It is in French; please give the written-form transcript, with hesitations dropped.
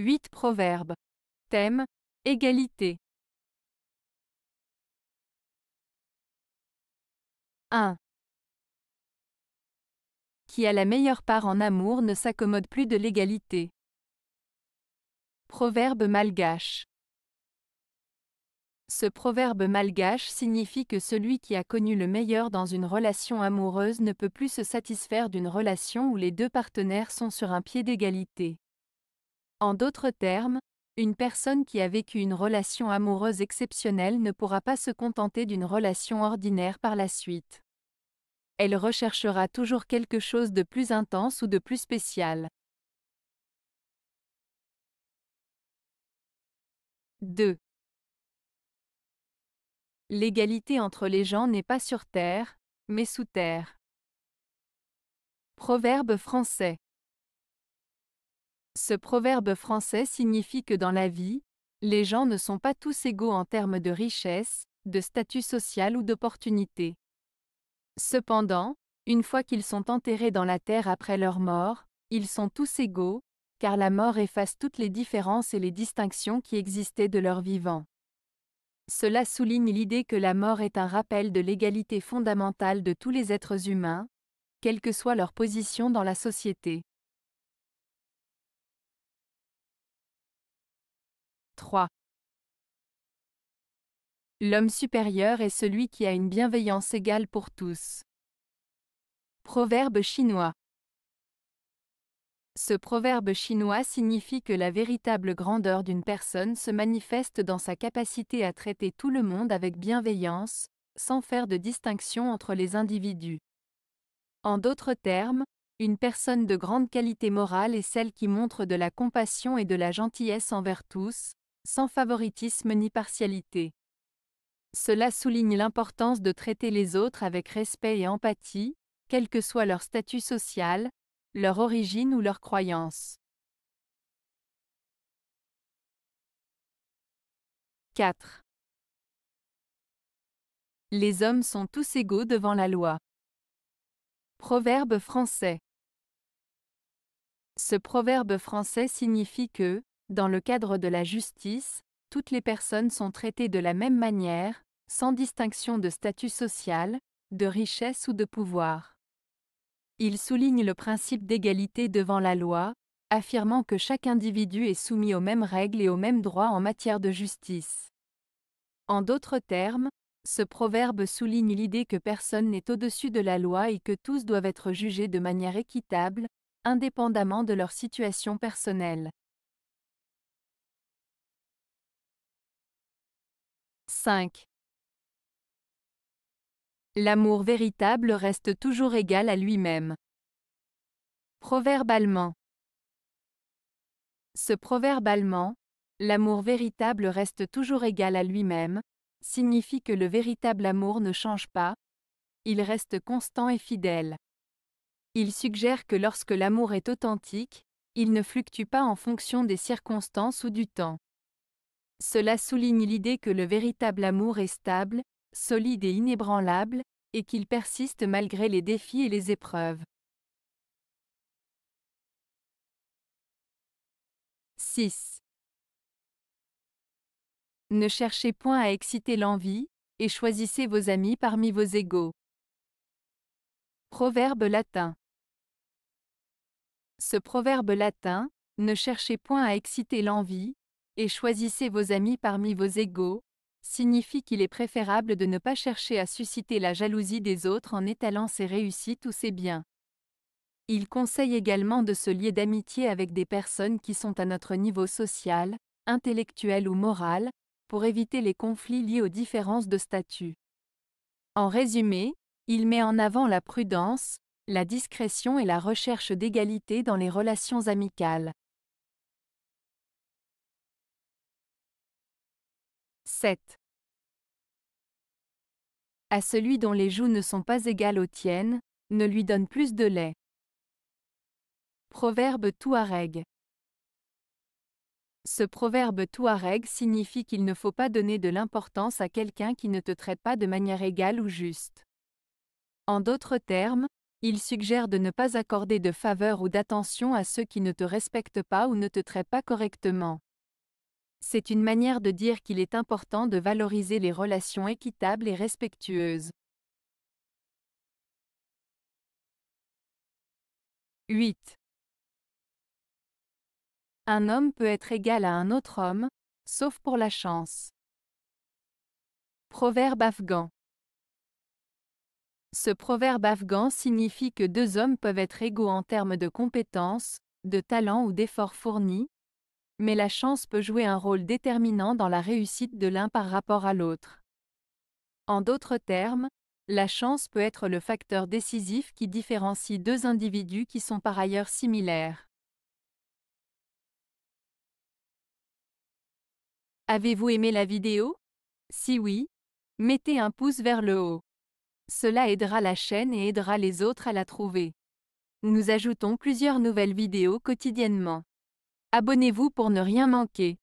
8 proverbes. Thème: égalité. 1. Qui a la meilleure part en amour ne s'accommode plus de l'égalité. Proverbe malgache. Ce proverbe malgache signifie que celui qui a connu le meilleur dans une relation amoureuse ne peut plus se satisfaire d'une relation où les deux partenaires sont sur un pied d'égalité. En d'autres termes, une personne qui a vécu une relation amoureuse exceptionnelle ne pourra pas se contenter d'une relation ordinaire par la suite. Elle recherchera toujours quelque chose de plus intense ou de plus spécial. 2. L'égalité entre les gens n'est pas sur terre, mais sous terre. Proverbe français. Ce proverbe français signifie que dans la vie, les gens ne sont pas tous égaux en termes de richesse, de statut social ou d'opportunités. Cependant, une fois qu'ils sont enterrés dans la terre après leur mort, ils sont tous égaux, car la mort efface toutes les différences et les distinctions qui existaient de leur vivant. Cela souligne l'idée que la mort est un rappel de l'égalité fondamentale de tous les êtres humains, quelle que soit leur position dans la société. 3. L'homme supérieur est celui qui a une bienveillance égale pour tous. Proverbe chinois. Ce proverbe chinois signifie que la véritable grandeur d'une personne se manifeste dans sa capacité à traiter tout le monde avec bienveillance, sans faire de distinction entre les individus. En d'autres termes, une personne de grande qualité morale est celle qui montre de la compassion et de la gentillesse envers tous, sans favoritisme ni partialité. Cela souligne l'importance de traiter les autres avec respect et empathie, quel que soit leur statut social, leur origine ou leur croyance. 4. Les hommes sont tous égaux devant la loi. Proverbe français. Ce proverbe français signifie que, dans le cadre de la justice, toutes les personnes sont traitées de la même manière, sans distinction de statut social, de richesse ou de pouvoir. Il souligne le principe d'égalité devant la loi, affirmant que chaque individu est soumis aux mêmes règles et aux mêmes droits en matière de justice. En d'autres termes, ce proverbe souligne l'idée que personne n'est au-dessus de la loi et que tous doivent être jugés de manière équitable, indépendamment de leur situation personnelle. 5. L'amour véritable reste toujours égal à lui-même. Proverbe allemand. Ce proverbe allemand, l'amour véritable reste toujours égal à lui-même, signifie que le véritable amour ne change pas, il reste constant et fidèle. Il suggère que lorsque l'amour est authentique, il ne fluctue pas en fonction des circonstances ou du temps. Cela souligne l'idée que le véritable amour est stable, solide et inébranlable, et qu'il persiste malgré les défis et les épreuves. 6. Ne cherchez point à exciter l'envie, et choisissez vos amis parmi vos égaux. Proverbe latin. Ce proverbe latin, ne cherchez point à exciter l'envie, et choisissez vos amis parmi vos égaux, signifie qu'il est préférable de ne pas chercher à susciter la jalousie des autres en étalant ses réussites ou ses biens. Il conseille également de se lier d'amitié avec des personnes qui sont à notre niveau social, intellectuel ou moral, pour éviter les conflits liés aux différences de statut. En résumé, il met en avant la prudence, la discrétion et la recherche d'égalité dans les relations amicales. 7. À celui dont les joues ne sont pas égales aux tiennes, ne lui donne plus de lait. Proverbe touareg. Ce proverbe touareg signifie qu'il ne faut pas donner de l'importance à quelqu'un qui ne te traite pas de manière égale ou juste. En d'autres termes, Il suggère de ne pas accorder de faveur ou d'attention à ceux qui ne te respectent pas ou ne te traitent pas correctement. C'est une manière de dire qu'il est important de valoriser les relations équitables et respectueuses. 8. Un homme peut être égal à un autre homme, sauf pour la chance. Proverbe afghan. Ce proverbe afghan signifie que deux hommes peuvent être égaux en termes de compétences, de talent ou d'efforts fournis, mais la chance peut jouer un rôle déterminant dans la réussite de l'un par rapport à l'autre. En d'autres termes, la chance peut être le facteur décisif qui différencie deux individus qui sont par ailleurs similaires. Avez-vous aimé la vidéo? Si oui, mettez un pouce vers le haut. Cela aidera la chaîne et aidera les autres à la trouver. Nous ajoutons plusieurs nouvelles vidéos quotidiennement. Abonnez-vous pour ne rien manquer.